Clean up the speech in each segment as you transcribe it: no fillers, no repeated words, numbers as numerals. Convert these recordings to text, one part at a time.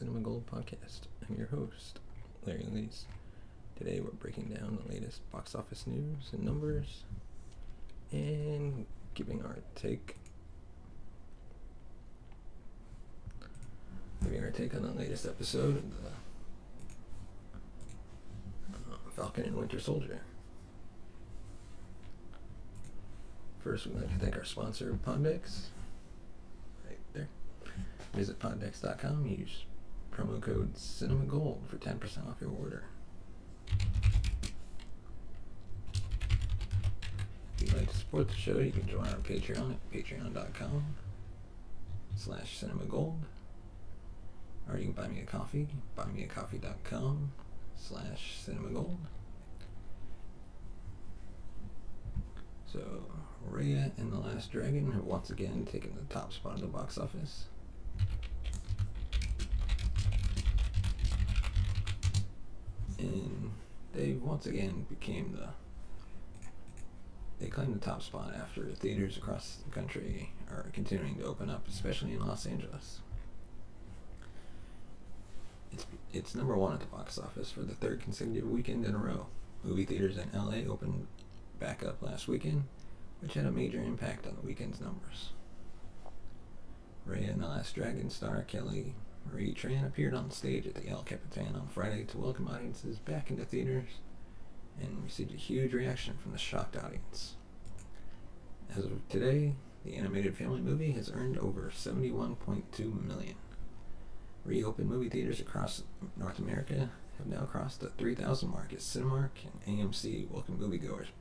Cinema Gold podcast. I'm your host, Larry Lees. Today we're breaking down the latest box office news and numbers and giving our take on the latest episode of the Falcon and Winter Soldier. First, we'd like to thank our sponsor, Poddex. Right there. Visit poddex.com. Use promo code CinemaGold for 10% off your order. If you'd like to support the show, you can join our Patreon at patreon.com/CinemaGold. Or you can buy me a coffee, buymeacoffee.com/CinemaGold. So, Raya and the Last Dragon have once again taken the top spot of the box office. And they once again they claimed the top spot after theaters across the country are continuing to open up, especially in Los Angeles. It's number one at the box office for the third consecutive weekend in a row. Movie theaters in LA opened back up last weekend, which had a major impact on the weekend's numbers. Raya and the Last Dragon star Kelly Marie Tran appeared on stage at the El Capitan on Friday to welcome audiences back into theaters and received a huge reaction from the shocked audience. As of today, the animated family movie has earned over $71.2 million. Reopened movie theaters across North America have now crossed the 3,000 mark as Cinemark and AMC welcome moviegoers.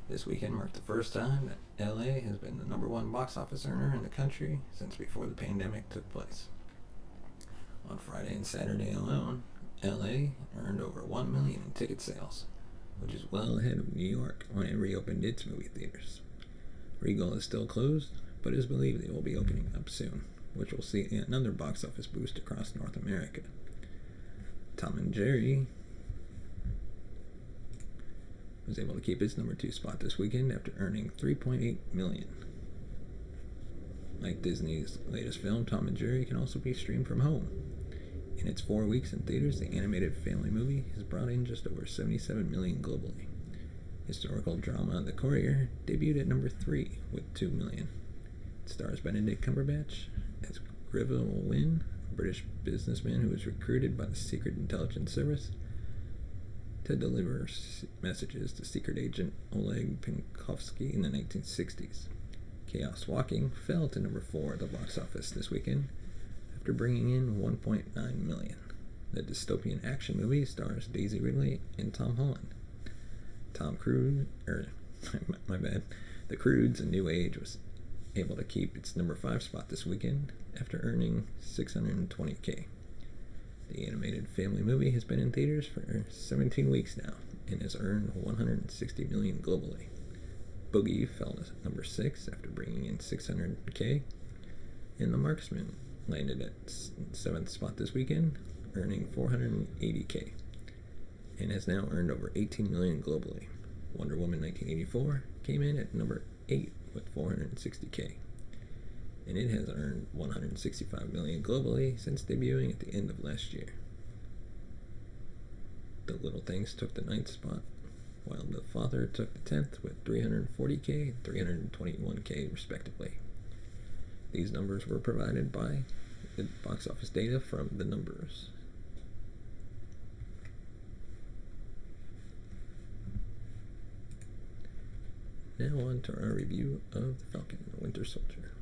This weekend marked the first time that LA has been the number one box office earner in the country since before the pandemic took place. On Friday and Saturday alone, LA earned over $1 million in ticket sales, which is well ahead of New York when it reopened its movie theaters. Regal is still closed, but it is believed they will be opening up soon, which will see another box office boost across North America. Tom and Jerry was able to keep its number 2 spot this weekend after earning $3.8 million. Like Disney's latest film, Tom and Jerry can also be streamed from home. In its 4 weeks in theaters, the animated family movie has brought in just over $77 million globally. Historical drama The Courier debuted at number 3 with $2 million. It stars Benedict Cumberbatch as Greville Wynn, a British businessman who was recruited by the Secret Intelligence Service to deliver messages to secret agent Oleg Penkovsky in the 1960s. Chaos Walking fell to number 4 at the box office this weekend after bringing in $1.9 million. The dystopian action movie stars Daisy Ridley and Tom Holland. The Croods: A New Age was able to keep its number 5 spot this weekend after earning $620K. The animated family movie has been in theaters for 17 weeks now and has earned $160 million globally. Boogie fell to number 6 after bringing in $600K, and The Marksman landed at 7th spot this weekend, earning $480K, and has now earned over $18 million globally. Wonder Woman 1984 came in at number 8 with $460K. And it has earned $165 million globally since debuting at the end of last year. The Little Things took the 9th spot, while The Father took the 10th with $340K and $321K respectively. These numbers were provided by the box office data from The Numbers. Now on to our review of The Falcon and Winter Soldier.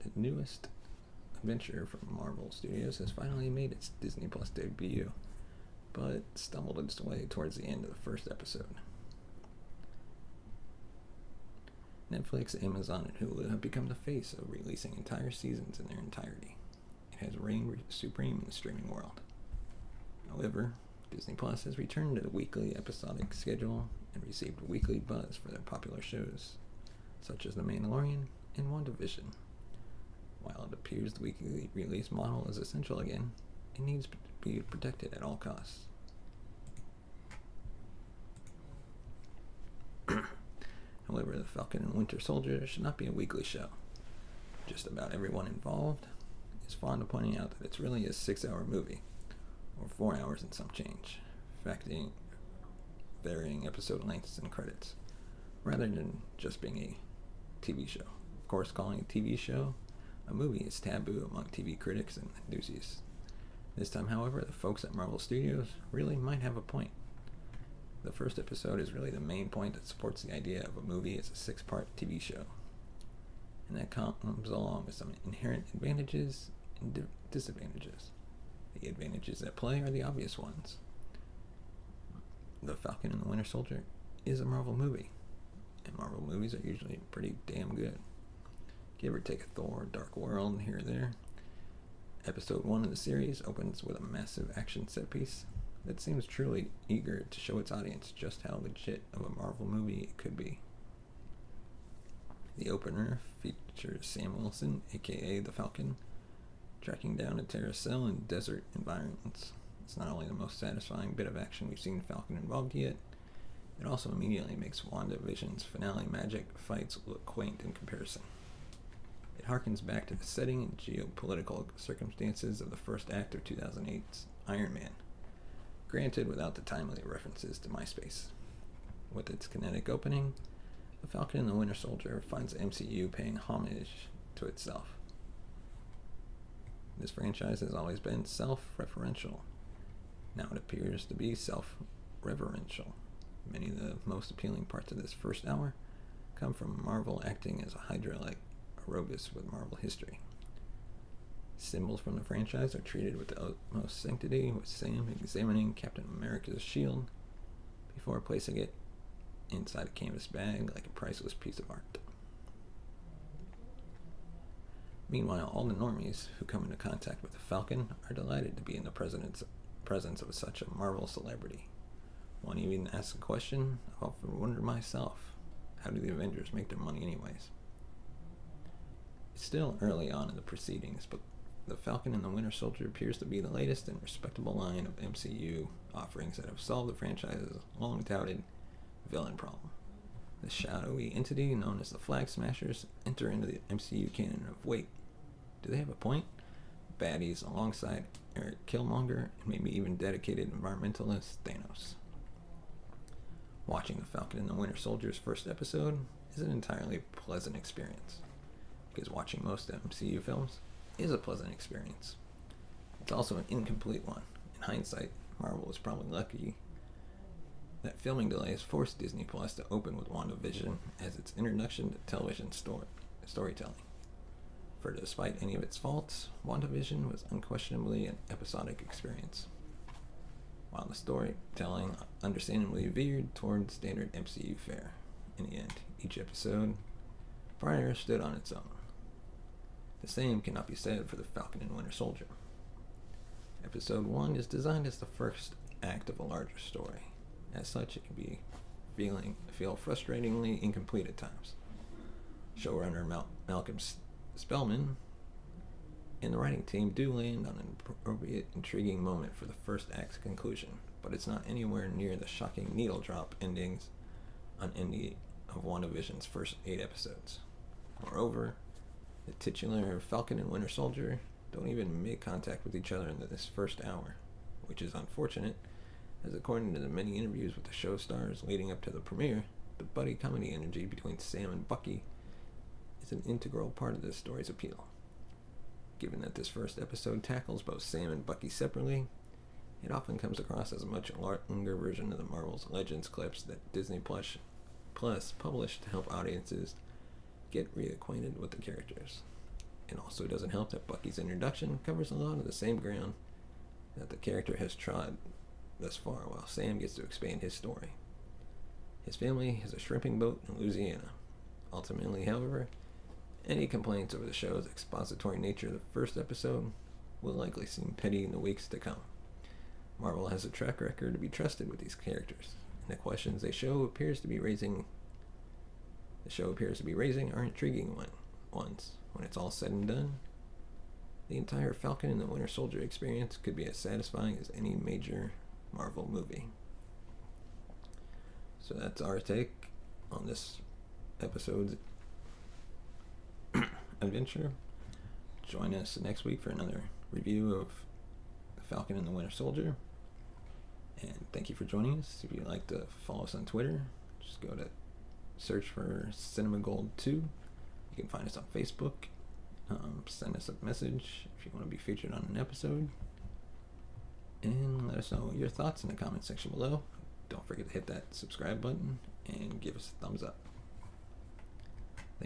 The newest adventure from Marvel Studios has finally made its Disney Plus debut, but stumbled its way towards the end of the first episode. Netflix, Amazon, and Hulu have become the face of releasing entire seasons in their entirety. It has reigned supreme in the streaming world. However, Disney Plus has returned to the weekly episodic schedule and received weekly buzz for their popular shows, such as The Mandalorian and WandaVision. While it appears the weekly release model is essential again, it needs to be protected at all costs. However, the Falcon and Winter Soldier should not be a weekly show. Just about everyone involved is fond of pointing out that it's really a 6-hour movie, or 4 hours and some change, factoring varying episode lengths and credits, rather than just being a TV show. Of course, calling a TV show a movie is taboo among TV critics and enthusiasts. This time, however, the folks at Marvel Studios really might have a point. The first episode is really the main point that supports the idea of a movie as a 6-part TV show. And that comes along with some inherent advantages and disadvantages. The advantages at play are the obvious ones. The Falcon and the Winter Soldier is a Marvel movie, and Marvel movies are usually pretty damn good. Give or take a Thor, Dark World here or there. Episode 1 of the series opens with a massive action set piece that seems truly eager to show its audience just how legit of a Marvel movie it could be. The opener features Sam Wilson, aka the Falcon, tracking down a terrorist cell in desert environments. It's not only the most satisfying bit of action we've seen Falcon involved yet, it also immediately makes WandaVision's finale magic fights look quaint in comparison. It harkens back to the setting and geopolitical circumstances of the first act of 2008's Iron Man, granted without the timely references to MySpace. With its kinetic opening, the Falcon and the Winter Soldier finds the MCU paying homage to itself. This franchise has always been self-referential. Now it appears to be self-reverential. Many of the most appealing parts of this first hour come from Marvel acting as a Hydra-like Aerobus with Marvel history. Symbols from the franchise are treated with the utmost sanctity, with Sam examining Captain America's shield before placing it inside a canvas bag like a priceless piece of art. Meanwhile, all the normies who come into contact with the Falcon are delighted to be in the presence of such a Marvel celebrity. One even asks a question I've often wondered myself: how do the Avengers make their money anyways? It's still early on in the proceedings, but the Falcon and the Winter Soldier appears to be the latest and respectable line of MCU offerings that have solved the franchise's long-touted villain problem. The shadowy entity known as the Flag Smashers enter into the MCU canon of, wait, do they have a point? Baddies alongside Eric Killmonger and maybe even dedicated environmentalist Thanos. Watching the Falcon and the Winter Soldier's first episode is an entirely pleasant experience, because watching most MCU films is a pleasant experience. It's also an incomplete one. In hindsight, Marvel was probably lucky that filming delays forced Disney Plus to open with WandaVision as its introduction to television storytelling. For despite any of its faults, WandaVision was unquestionably an episodic experience, while the storytelling understandably veered toward standard MCU fare. In the end, each episode prior stood on its own. The same cannot be said for the Falcon and Winter Soldier. Episode 1 is designed as the first act of a larger story. As such, it can feel frustratingly incomplete at times. Showrunner Malcolm Spellman and the writing team do land on an appropriate, intriguing moment for the first act's conclusion, but it's not anywhere near the shocking needle drop endings on any of WandaVision's first 8 episodes. Moreover, the titular Falcon and Winter Soldier don't even make contact with each other in this first hour, which is unfortunate, as according to the many interviews with the show stars leading up to the premiere, the buddy comedy energy between Sam and Bucky is an integral part of this story's appeal. Given that this first episode tackles both Sam and Bucky separately, it often comes across as a much longer version of the Marvel's Legends clips that Disney Plus published to help audiences get reacquainted with the characters. It also doesn't help that Bucky's introduction covers a lot of the same ground that the character has trod thus far, while Sam gets to expand his story. His family has a shrimping boat in Louisiana. Ultimately, however, any complaints over the show's expository nature of the first episode will likely seem petty in the weeks to come. Marvel has a track record to be trusted with these characters, and the questions the show appears to be raising are intriguing ones. When it's all said and done, the entire Falcon and the Winter Soldier experience could be as satisfying as any major Marvel movie. So that's our take on this episode's adventure. Join us next week for another review of the Falcon and the Winter Soldier. And thank you for joining us. If you'd like to follow us on Twitter, just go to search for Cinema Gold 2. You can find us on Facebook. Send us a message if you want to be featured on an episode. And let us know your thoughts in the comment section below. Don't forget to hit that subscribe button and give us a thumbs up.